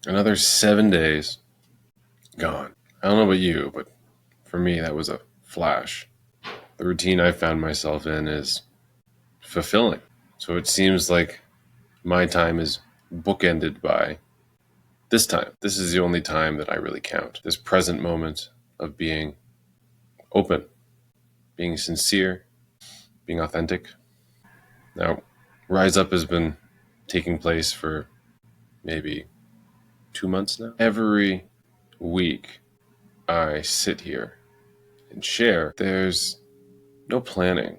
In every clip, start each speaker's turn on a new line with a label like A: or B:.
A: Another 7 days gone. I don't know about you, but for me, that was a flash. The routine I found myself in is fulfilling. So it seems like my time is bookended by this time. This is the only time that I really count. This present moment of being open, being sincere, being authentic. Now, Rise Up has been taking place for maybe 2 months now. Every week, I sit here and share. There's no planning.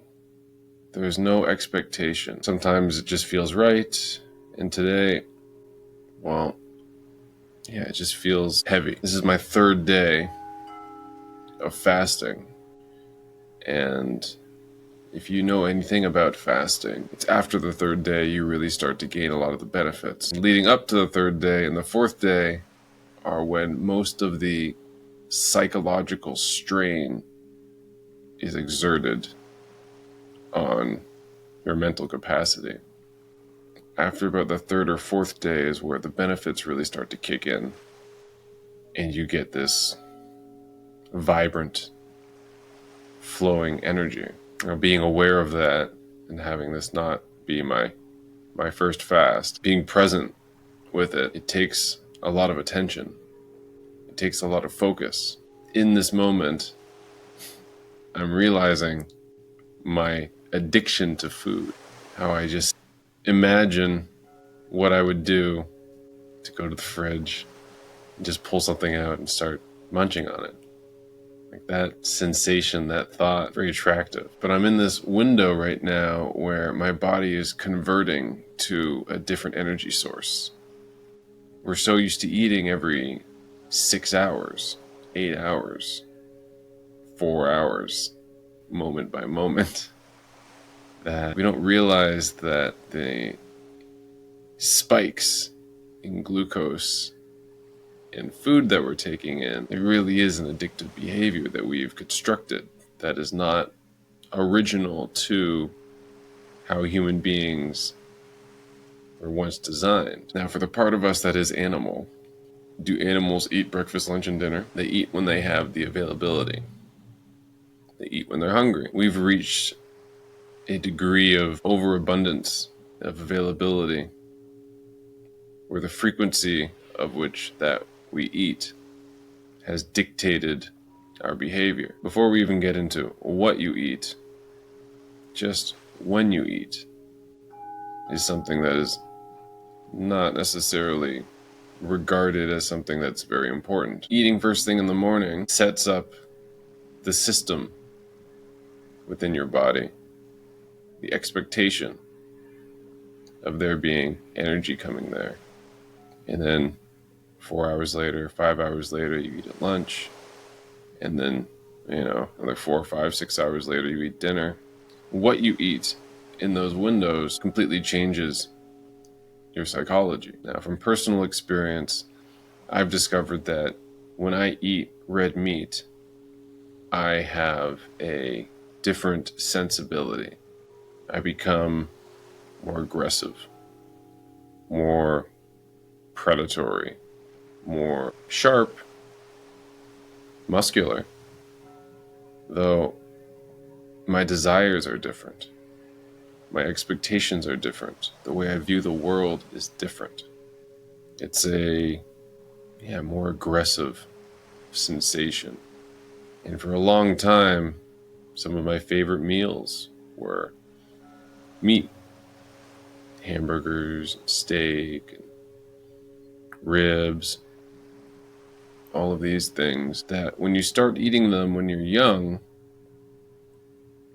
A: There's no expectation. Sometimes it just feels right. And today, well, yeah, it just feels heavy. This is my third day of fasting. And if you know anything about fasting, it's after the third day you really start to gain a lot of the benefits. Leading up to the third day and the fourth day are when most of the psychological strain is exerted on your mental capacity. After about the third or fourth day is where the benefits really start to kick in, and you get this vibrant, flowing energy. Being aware of that and having this not be my first fast, being present with it, it takes a lot of attention. It takes a lot of focus. In this moment, I'm realizing my addiction to food, how I just imagine what I would do to go to the fridge and just pull something out and start munching on it. Like that sensation, that thought, very attractive. But I'm in this window right now where my body is converting to a different energy source. We're so used to eating every 6 hours, 8 hours, 4 hours, moment by moment, that we don't realize that the spikes in glucose and food that we're taking in, it really is an addictive behavior that we've constructed that is not original to how human beings were once designed. Now, for the part of us that is animal, do animals eat breakfast, lunch, and dinner? They eat when they have the availability. They eat when they're hungry. We've reached a degree of overabundance of availability where the frequency of which that we eat has dictated our behavior. Before we even get into what you eat, just when you eat is something that is not necessarily regarded as something that's very important. Eating first thing in the morning sets up the system within your body, the expectation of there being energy coming there. And then 4 hours later, 5 hours later, you eat at lunch. And then, another 4, 5, 6 hours later, you eat dinner. What you eat in those windows completely changes your psychology. Now, from personal experience, I've discovered that when I eat red meat, I have a different sensibility. I become more aggressive, more predatory, more sharp, muscular, though my desires are different. My expectations are different. The way I view the world is different. It's a more aggressive sensation. And for a long time, some of my favorite meals were meat, hamburgers, steak, and ribs, all of these things that when you start eating them when you're young,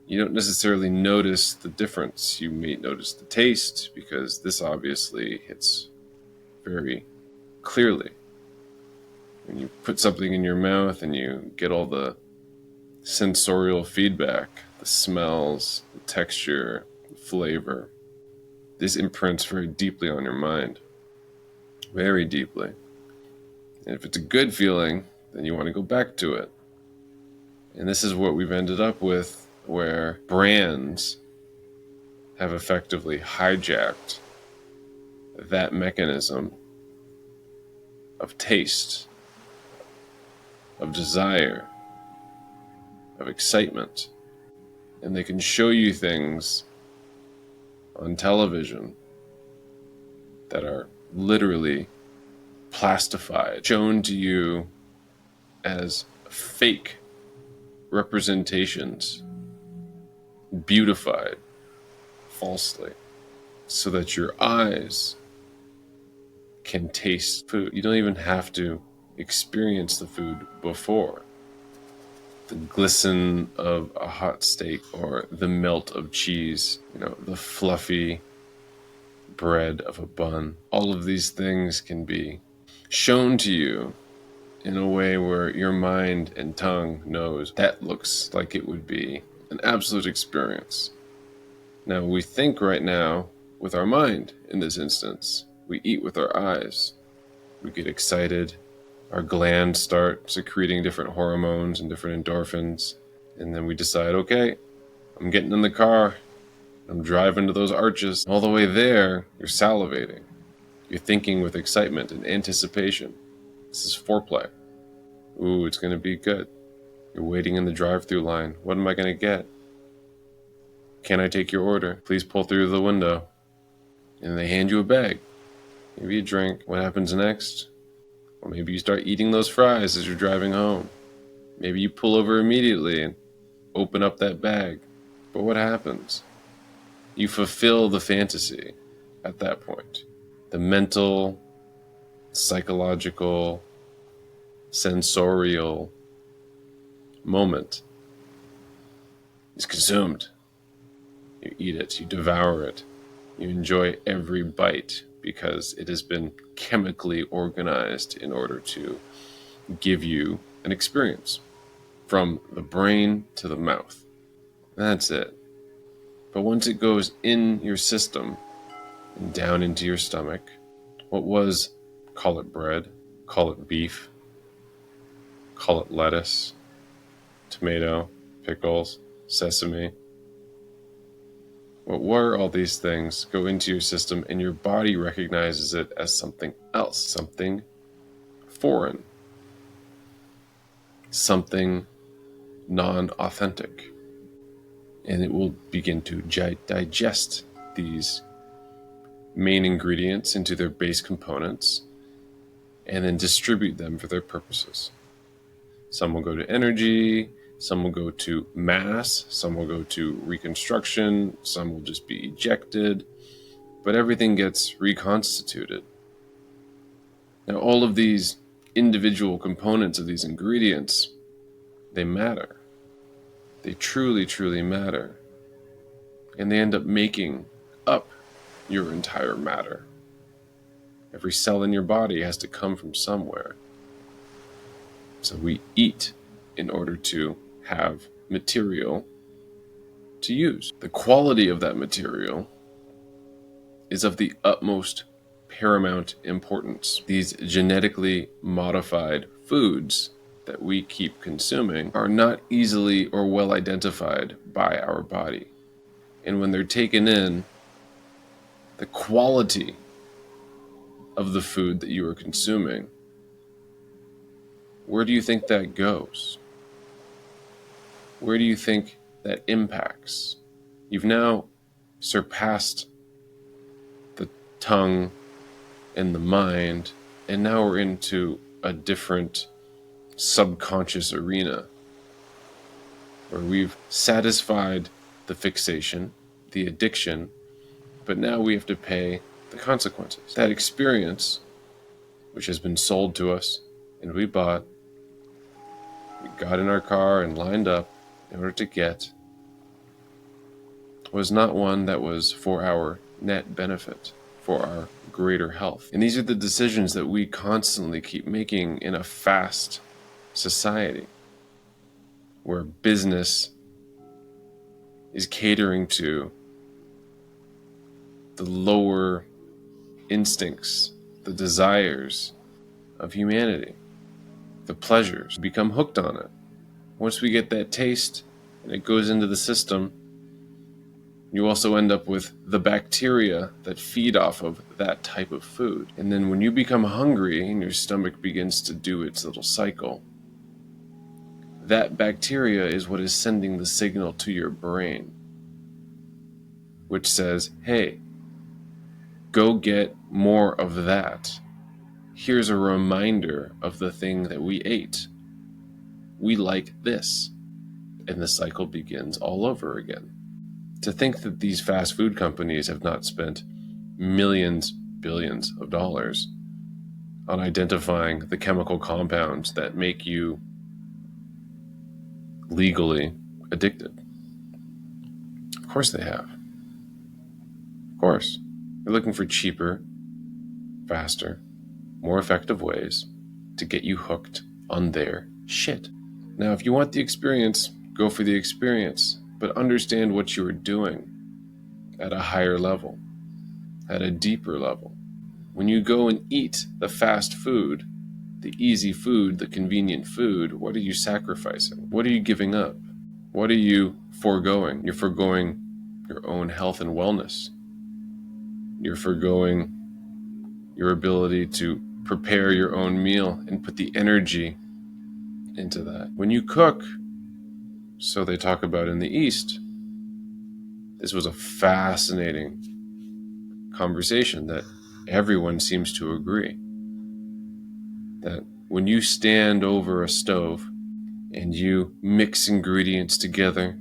A: you don't necessarily notice the difference. You may notice the taste because this obviously hits very clearly. When you put something in your mouth and you get all the sensorial feedback, the smells, the texture, the flavor, this imprints very deeply on your mind. Very deeply. And if it's a good feeling, then you want to go back to it. And this is what we've ended up with, where brands have effectively hijacked that mechanism of taste, of desire, of excitement. And they can show you things on television that are literally plastified, shown to you as fake representations, beautified falsely, so that your eyes can taste food. You don't even have to experience the food before. The glisten of a hot steak or the melt of cheese, the fluffy bread of a bun. All of these things can be shown to you in a way where your mind and tongue knows that looks like it would be an absolute experience. Now, we think right now with our mind in this instance. We eat with our eyes. We get excited. Our glands start secreting different hormones and different endorphins. And then we decide, okay, I'm getting in the car. I'm driving to those arches. All the way there, you're salivating. You're thinking with excitement and anticipation. This is foreplay. Ooh, it's going to be good. You're waiting in the drive-thru line. What am I going to get? Can I take your order? Please pull through the window. And they hand you a bag. Maybe a drink. What happens next? Or maybe you start eating those fries as you're driving home. Maybe you pull over immediately and open up that bag. But what happens? You fulfill the fantasy at that point. The mental, psychological, sensorial moment is consumed. You eat it, you devour it, you enjoy every bite because it has been chemically organized in order to give you an experience from the brain to the mouth. That's it. But once it goes in your system and down into your stomach, what was, call it bread, call it beef, call it lettuce, tomato, pickles, sesame. What were all these things go into your system and your body recognizes it as something else, something foreign, something non-authentic. And it will begin to digest these main ingredients into their base components and then distribute them for their purposes. Some will go to energy, some will go to mass, some will go to reconstruction, some will just be ejected, but everything gets reconstituted. Now, all of these individual components of these ingredients, they matter. They truly, truly matter. And they end up making up your entire matter. Every cell in your body has to come from somewhere. So we eat in order to have material to use. The quality of that material is of the utmost paramount importance. These genetically modified foods that we keep consuming are not easily or well identified by our body. And when they're taken in, the quality of the food that you are consuming, where do you think that goes? Where do you think that impacts? You've now surpassed the tongue and the mind, and now we're into a different subconscious arena where we've satisfied the fixation, the addiction, but now we have to pay the consequences. That experience, which has been sold to us and we bought, we got in our car and lined up in order to get, was not one that was for our net benefit, for our greater health. And these are the decisions that we constantly keep making in a fast society where business is catering to the lower instincts, the desires of humanity, the pleasures. We become hooked on it. Once we get that taste and it goes into the system, You also end up with the bacteria that feed off of that type of food. And then when you become hungry and your stomach begins to do its little cycle, that bacteria is what is sending the signal to your brain, which says, hey, go get more of that. Here's a reminder of the thing that we ate. We like this. And the cycle begins all over again. To think that these fast food companies have not spent millions, billions of dollars on identifying the chemical compounds that make you legally addicted. Of course they have. Of course. They're looking for cheaper, faster, more effective ways to get you hooked on their shit. Now, if you want the experience, go for the experience, but understand what you are doing at a higher level, at a deeper level. When you go and eat the fast food, the easy food, the convenient food, what are you sacrificing? What are you giving up? What are you foregoing? You're foregoing your own health and wellness. You're foregoing your ability to prepare your own meal and put the energy into that. When you cook, so they talk about in the East, this was a fascinating conversation that everyone seems to agree that when you stand over a stove and you mix ingredients together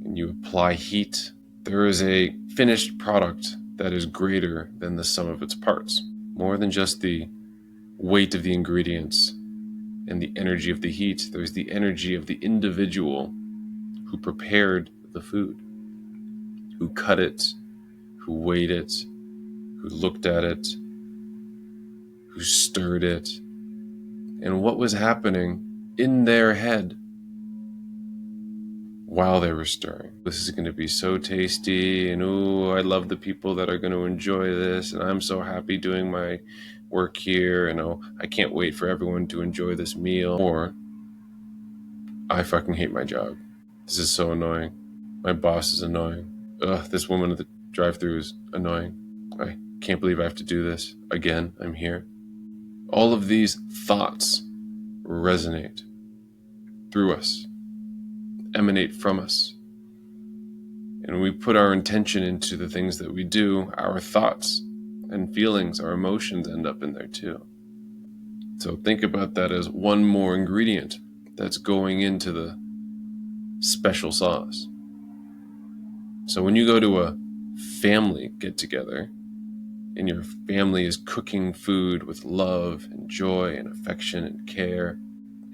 A: and you apply heat, there is a finished product that is greater than the sum of its parts. More than just the weight of the ingredients and the energy of the heat, there's the energy of the individual who prepared the food, who cut it, who weighed it, who looked at it, who stirred it, and what was happening in their head while they were stirring. This is going to be so tasty, and ooh, I love the people that are going to enjoy this, and I'm so happy doing my work here, and oh, I can't wait for everyone to enjoy this meal. Or, I fucking hate my job. This is so annoying. My boss is annoying. Ugh, this woman at the drive-thru is annoying. I can't believe I have to do this. Again, I'm here. All of these thoughts resonate through us, emanate from us. And when we put our intention into the things that we do, our thoughts and feelings, our emotions end up in there too. So think about that as one more ingredient that's going into the special sauce. So when you go to a family get-together and your family is cooking food with love and joy and affection and care,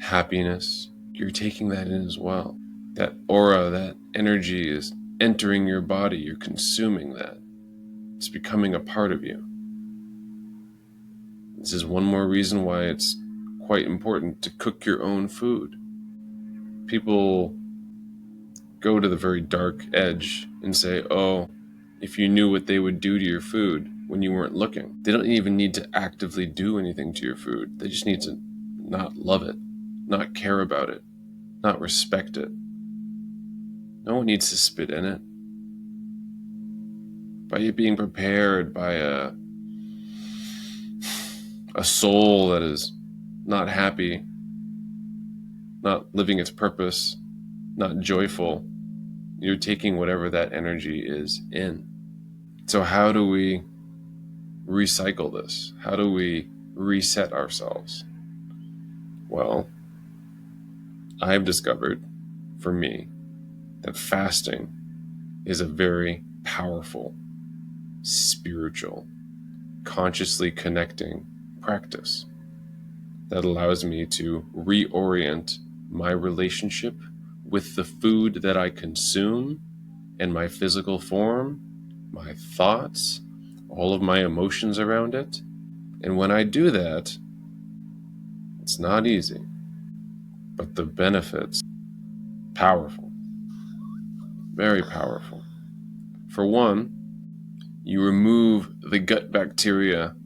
A: happiness, you're taking that in as well. That aura, that energy is entering your body. You're consuming that. It's becoming a part of you. This is one more reason why it's quite important to cook your own food. People go to the very dark edge and say, oh, if you knew what they would do to your food when you weren't looking. They don't even need to actively do anything to your food. They just need to not love it, not care about it, not respect it. No one needs to spit in it. By it being prepared by a soul that is not happy, not living its purpose, not joyful, you're taking whatever that energy is in. So how do we recycle this? How do we reset ourselves? Well, I've discovered, for me, that fasting is a very powerful, spiritual, consciously connecting practice that allows me to reorient my relationship with the food that I consume and my physical form, my thoughts, all of my emotions around it. And when I do that, it's not easy, but the benefits, powerful, very powerful. For one, you remove the gut bacteria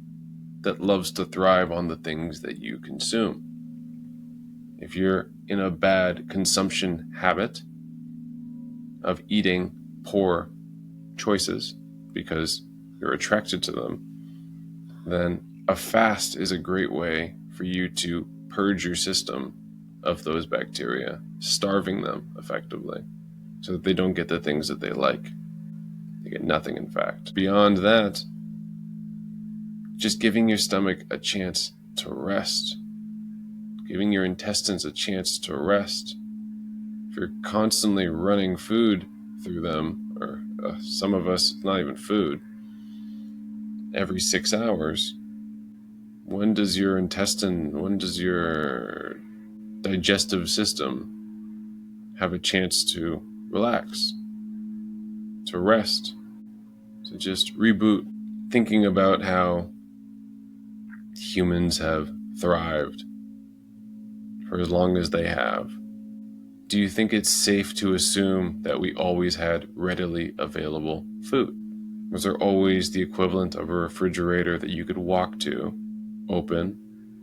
A: that loves to thrive on the things that you consume. If you're in a bad consumption habit of eating poor choices because you're attracted to them, then a fast is a great way for you to purge your system of those bacteria, starving them effectively so that they don't get the things that they like. They get nothing, in fact. Beyond that, just giving your stomach a chance to rest, giving your intestines a chance to rest. If you're constantly running food through them, or some of us, not even food, every 6 hours, when does your digestive system have a chance to relax, to rest, to just reboot? Thinking about how humans have thrived for as long as they have, do you think it's safe to assume that we always had readily available food? Was there always the equivalent of a refrigerator that you could walk to, open,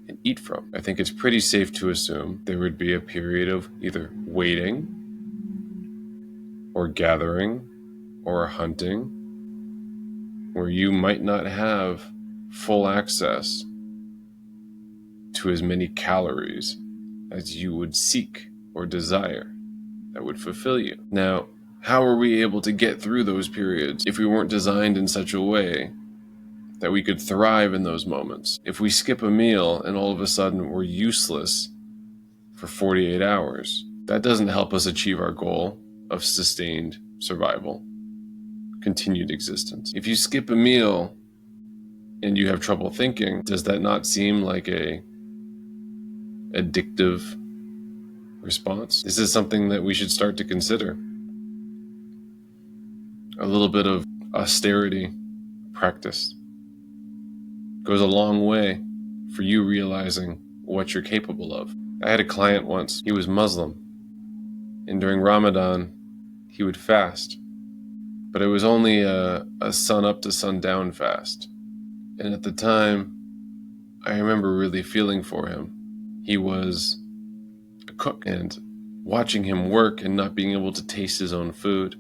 A: and eat from? I think it's pretty safe to assume there would be a period of either waiting, or gathering, or hunting, where you might not have full access to as many calories as you would seek or desire that would fulfill you. Now, how are we able to get through those periods if we weren't designed in such a way that we could thrive in those moments? If we skip a meal and all of a sudden we're useless for 48 hours, that doesn't help us achieve our goal of sustained survival, continued existence. If you skip a meal and you have trouble thinking, does that not seem like a addictive response? This is something that we should start to consider. A little bit of austerity practice goes a long way for you realizing what you're capable of. I had a client once, he was Muslim, and during Ramadan, he would fast, but it was only a sun up to sundown fast. And at the time, I remember really feeling for him. He was a cook, and watching him work and not being able to taste his own food.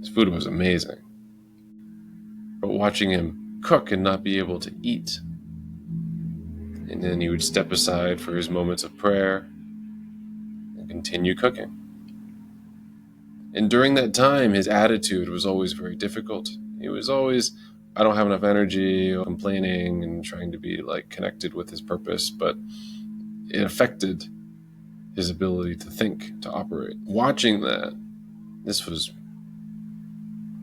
A: His food was amazing. But watching him cook and not be able to eat. And then he would step aside for his moments of prayer and continue cooking. And during that time, his attitude was always very difficult. He was always, I don't have enough energy, or complaining and trying to be connected with his purpose, but it affected his ability to think, to operate. Watching that, this was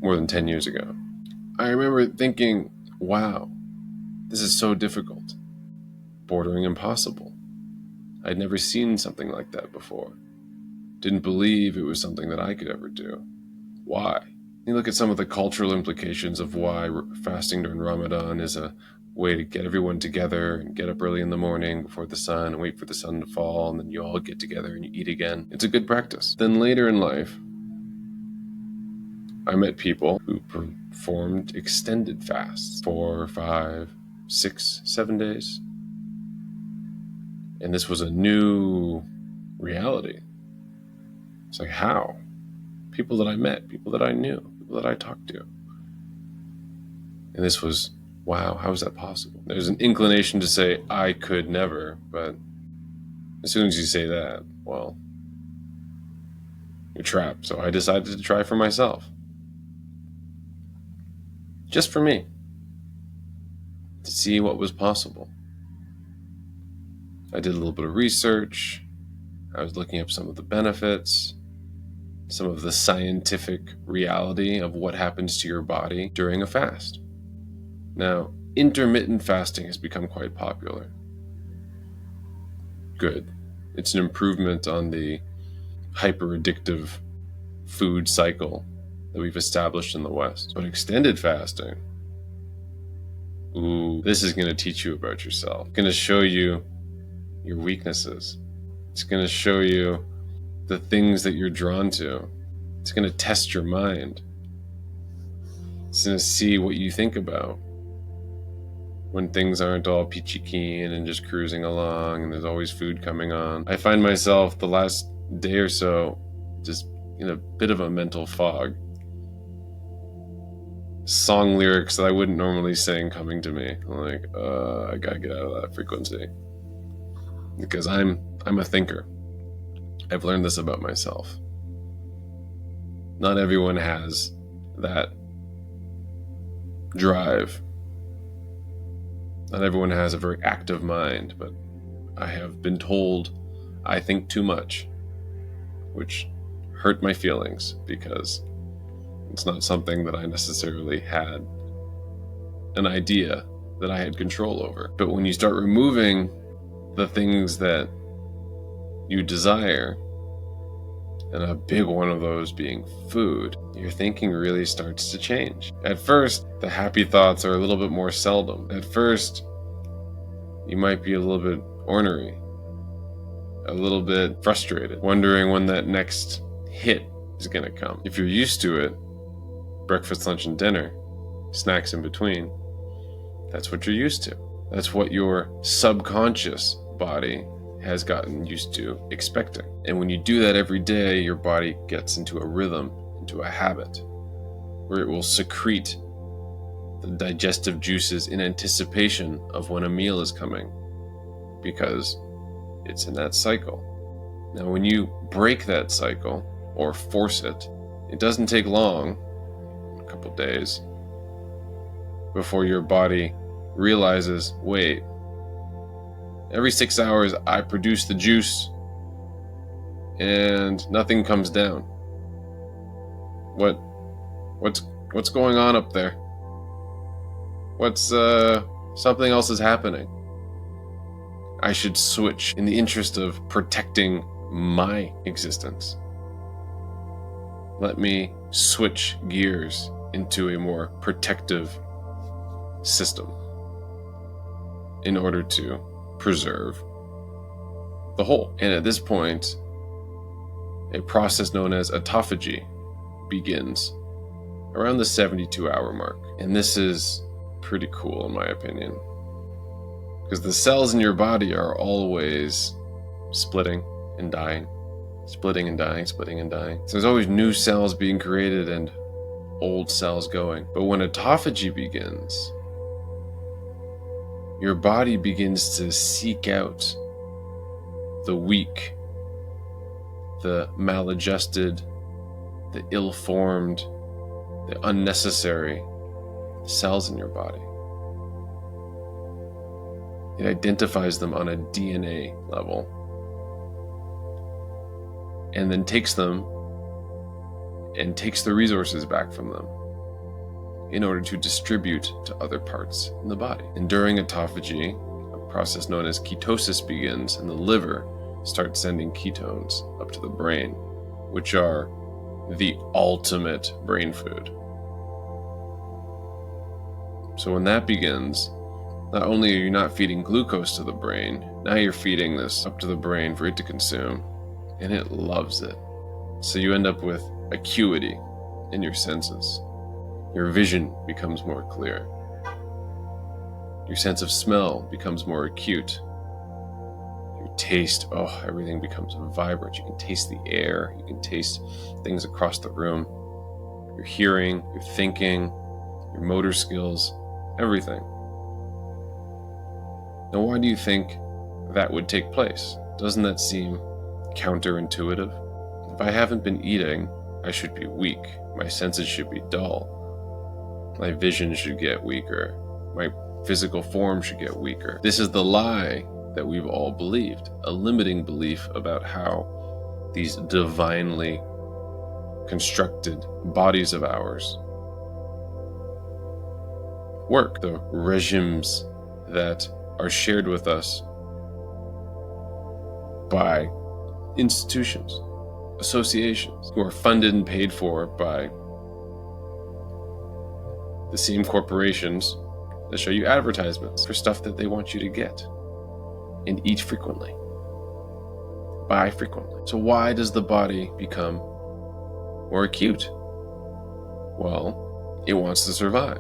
A: more than 10 years ago, I remember thinking, wow, this is so difficult, bordering impossible. I'd never seen something like that before. Didn't believe it was something that I could ever do. Why? You look at some of the cultural implications of why fasting during Ramadan is a way to get everyone together and get up early in the morning before the sun and wait for the sun to fall, and then you all get together and you eat again. It's a good practice. Then later in life, I met people who performed extended fasts, 4, 5, 6, 7 days. And this was a new reality. It's like, how? People that I met, people that I knew, people that I talked to. And this was, wow, how is that possible? There's an inclination to say, I could never, but as soon as you say that, well, you're trapped. So I decided to try for myself. Just for me. To see what was possible. I did a little bit of research. I was looking up some of the benefits, some of the scientific reality of what happens to your body during a fast. Now, intermittent fasting has become quite popular. Good. It's an improvement on the hyper-addictive food cycle that we've established in the West. But extended fasting, ooh, this is going to teach you about yourself. It's going to show you your weaknesses. It's going to show you the things that you're drawn to. It's going to test your mind. It's going to see what you think about when things aren't all peachy keen and just cruising along and there's always food coming on. I find myself the last day or so just in a bit of a mental fog. song lyrics that I wouldn't normally sing coming to me. I'm like, I gotta get out of that frequency. Because I'm a thinker. I've learned this about myself. Not everyone has that drive. Not everyone has a very active mind, but I have been told I think too much, which hurt my feelings because it's not something that I necessarily had an idea that I had control over. But when you start removing the things that you desire, and a big one of those being food, your thinking really starts to change. At first, the happy thoughts are a little bit more seldom. At first, you might be a little bit ornery, a little bit frustrated, wondering when that next hit is going to come. If you're used to it, breakfast, lunch, and dinner, snacks in between, that's what you're used to. That's what your subconscious body has gotten used to expecting. And when you do that every day, your body gets into a rhythm, into a habit, where it will secrete the digestive juices in anticipation of when a meal is coming, because it's in that cycle. Now, when you break that cycle or force it, it doesn't take long, a couple days, before your body realizes, wait, every 6 hours I produce the juice and nothing comes down. What's going on up there? Something else is happening. I should switch in the interest of protecting my existence. Let me switch gears into a more protective system in order to preserve the whole. And at this point, a process known as autophagy begins around the 72-hour mark. And this is pretty cool in my opinion, because the cells in your body are always splitting and dying, splitting and dying, splitting and dying. So there's always new cells being created and old cells going. But when autophagy begins, your body begins to seek out the weak, the maladjusted, the ill-formed, the unnecessary cells in your body. It identifies them on a DNA level and then takes them and takes the resources back from them in order to distribute to other parts in the body. And during autophagy, a process known as ketosis begins, and the liver starts sending ketones up to the brain, which are the ultimate brain food. So when that begins, not only are you not feeding glucose to the brain, now you're feeding this up to the brain for it to consume, and it loves it. So you end up with acuity in your senses. Your vision becomes more clear. Your sense of smell becomes more acute. Your taste, everything becomes vibrant. You can taste the air. You can taste things across the room. Your hearing, your thinking, your motor skills, everything. Now, why do you think that would take place? Doesn't that seem counterintuitive? If I haven't been eating, I should be weak. My senses should be dull. My vision should get weaker. My physical form should get weaker. This is the lie that we've all believed, a limiting belief about how these divinely constructed bodies of ours work. The regimes that are shared with us by institutions, associations, who are funded and paid for by the same corporations that show you advertisements for stuff that they want you to get and eat frequently, buy frequently. So why does the body become more acute? Well, it wants to survive.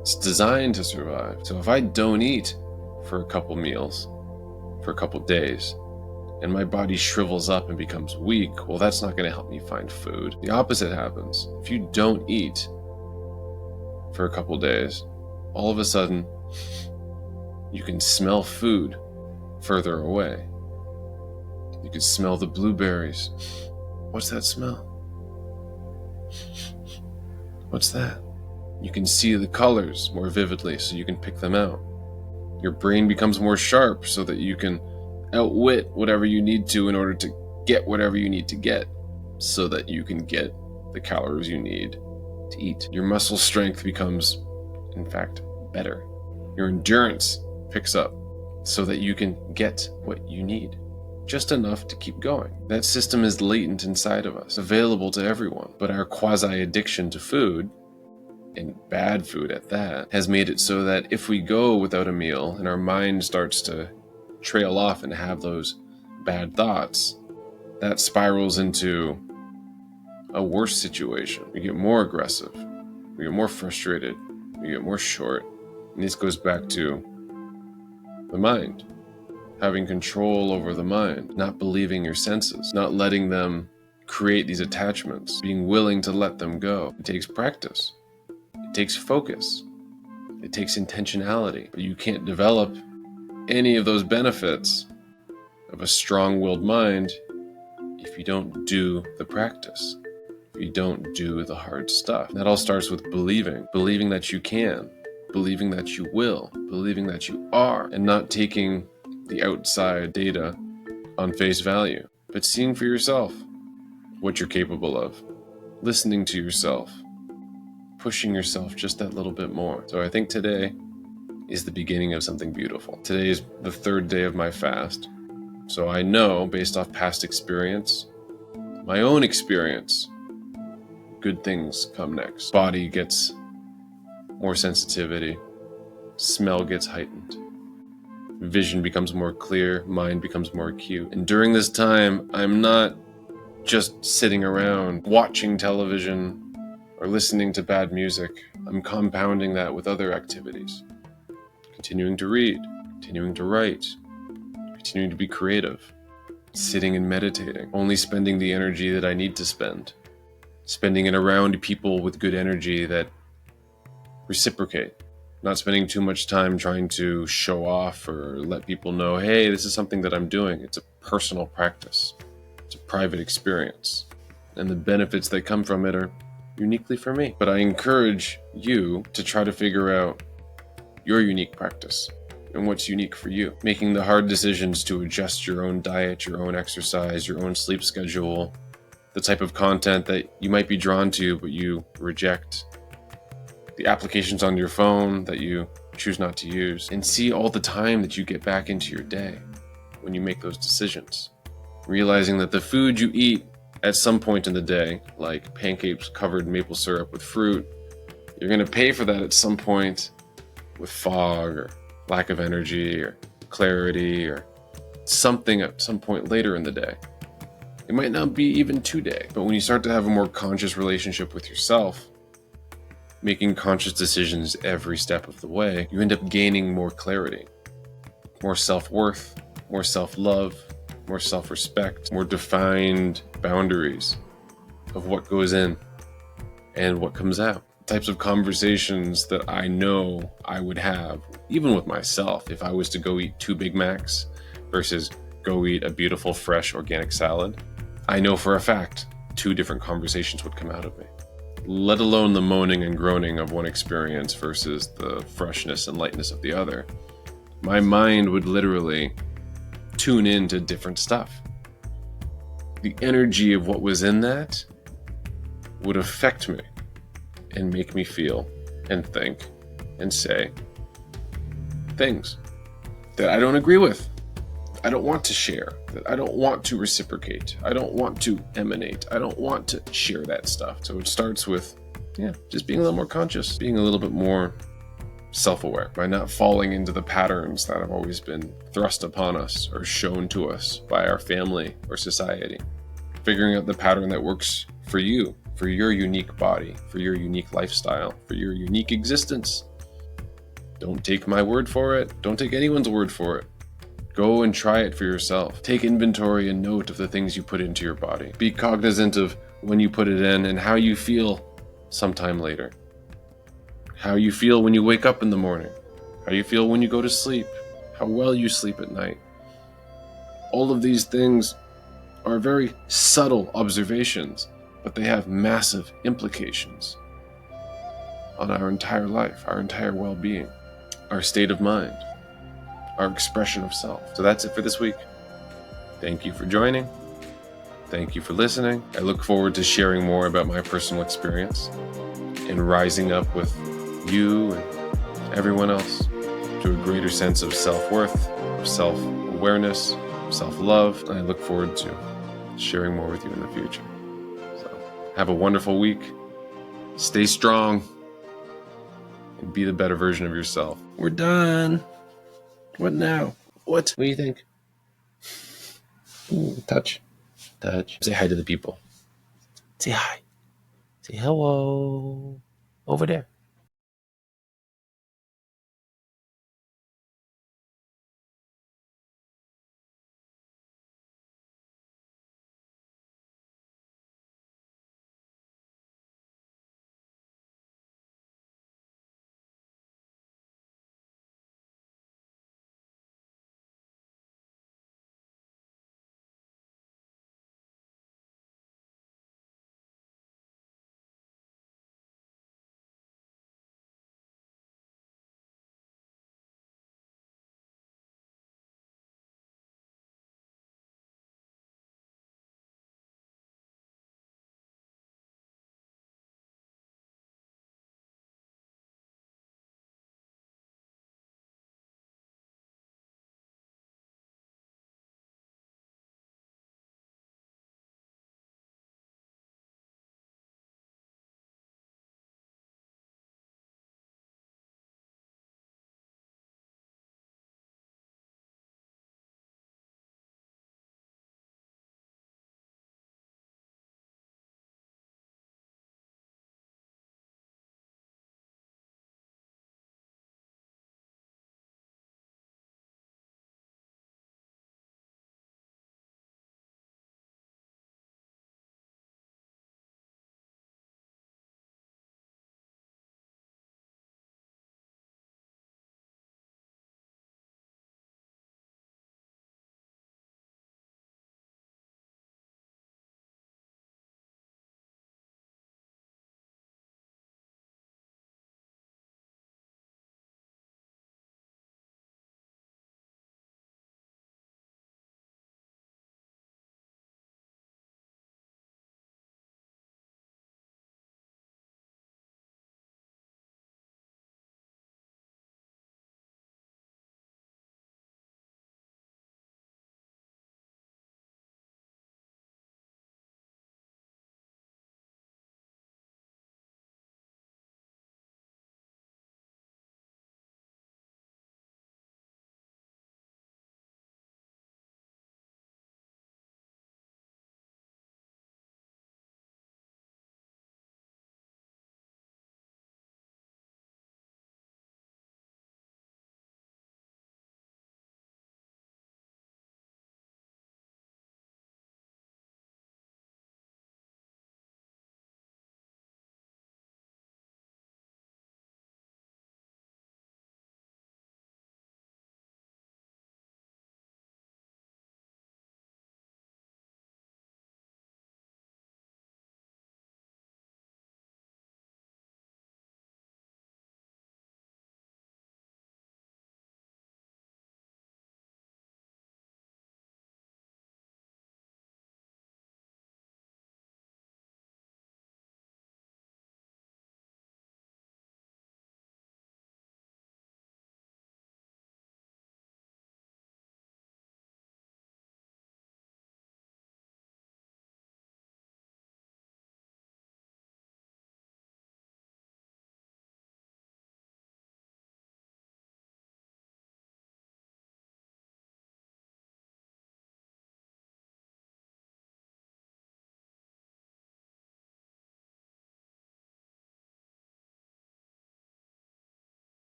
A: It's designed to survive. So if I don't eat for a couple meals, for a couple days, and my body shrivels up and becomes weak, well, that's not going to help me find food. The opposite happens. If you don't eat, for a couple days, all of a sudden, you can smell food further away. You can smell the blueberries. What's that smell? What's that? You can see the colors more vividly so you can pick them out. Your brain becomes more sharp so that you can outwit whatever you need to in order to get whatever you need to get so that you can get the calories you need to eat. Your muscle strength becomes, in fact, better. Your endurance picks up so that you can get what you need. Just enough to keep going. That system is latent inside of us, available to everyone. But our quasi-addiction to food, and bad food at that, has made it so that if we go without a meal and our mind starts to trail off and have those bad thoughts, that spirals into a worse situation. We get more aggressive, we get more frustrated, we get more short. And this goes back to the mind. Having control over the mind, not believing your senses, not letting them create these attachments, being willing to let them go. It takes practice. It takes focus. It takes intentionality. But you can't develop any of those benefits of a strong-willed mind if you don't do the practice, if you don't do the hard stuff. And that all starts with believing that you can, believing that you will, believing that you are, and not taking the outside data on face value, but seeing for yourself what you're capable of, listening to yourself, pushing yourself just that little bit more. So I think today is the beginning of something beautiful. Today is the third day of my fast. So I know, based off past experience, my own experience, good things come next. Body gets more sensitivity, smell gets heightened, vision becomes more clear, mind becomes more acute. And during this time, I'm not just sitting around watching television or listening to bad music. I'm compounding that with other activities. Continuing to read, continuing to write, continuing to be creative, sitting and meditating, only spending the energy that I need to spend, spending it around people with good energy that reciprocate. Not spending too much time trying to show off or let people know, hey, this is something that I'm doing. It's a personal practice. It's a private experience. And the benefits that come from it are uniquely for me. But I encourage you to try to figure out your unique practice and what's unique for you. Making the hard decisions to adjust your own diet, your own exercise, your own sleep schedule, the type of content that you might be drawn to but you reject, the applications on your phone that you choose not to use, and see all the time that you get back into your day when you make those decisions. Realizing that the food you eat at some point in the day, like pancakes covered in maple syrup with fruit, you're going to pay for that at some point with fog or lack of energy or clarity or something at some point later in the day. It might not be even today, but when you start to have a more conscious relationship with yourself, making conscious decisions every step of the way, you end up gaining more clarity, more self-worth, more self-love, more self-respect, more defined boundaries of what goes in and what comes out. Types of conversations that I know I would have, even with myself, if I was to go eat 2 Big Macs versus go eat a beautiful, fresh, organic salad. I know for a fact 2 different conversations would come out of me. Let alone the moaning and groaning of one experience versus the freshness and lightness of the other. My mind would literally tune into different stuff. The energy of what was in that would affect me and make me feel and think and say things that I don't agree with, I don't want to share, that I don't want to reciprocate, I don't want to emanate, I don't want to share that stuff. So it starts with, just being a little more conscious, being a little bit more self-aware, by not falling into the patterns that have always been thrust upon us or shown to us by our family or society. Figuring out the pattern that works for you, for your unique body, for your unique lifestyle, for your unique existence. Don't take my word for it. Don't take anyone's word for it. Go and try it for yourself. Take inventory and note of the things you put into your body. Be cognizant of when you put it in and how you feel sometime later. how you feel when you wake up in the morning, how you feel when you go to sleep, how well you sleep at night. All of these things are very subtle observations, but they have massive implications on our entire life, our entire well-being, our state of mind, our expression of self. So that's it for this week. Thank you for joining. Thank you for listening. I look forward to sharing more about my personal experience and rising up with you and everyone else to a greater sense of self-worth, of self-awareness, self-love. And I look forward to sharing more with you in the future. So have a wonderful week. Stay strong and be the better version of yourself. We're done. What now? What do you think? Ooh, touch. Say hi to the people. Say hi. Say hello. Over there.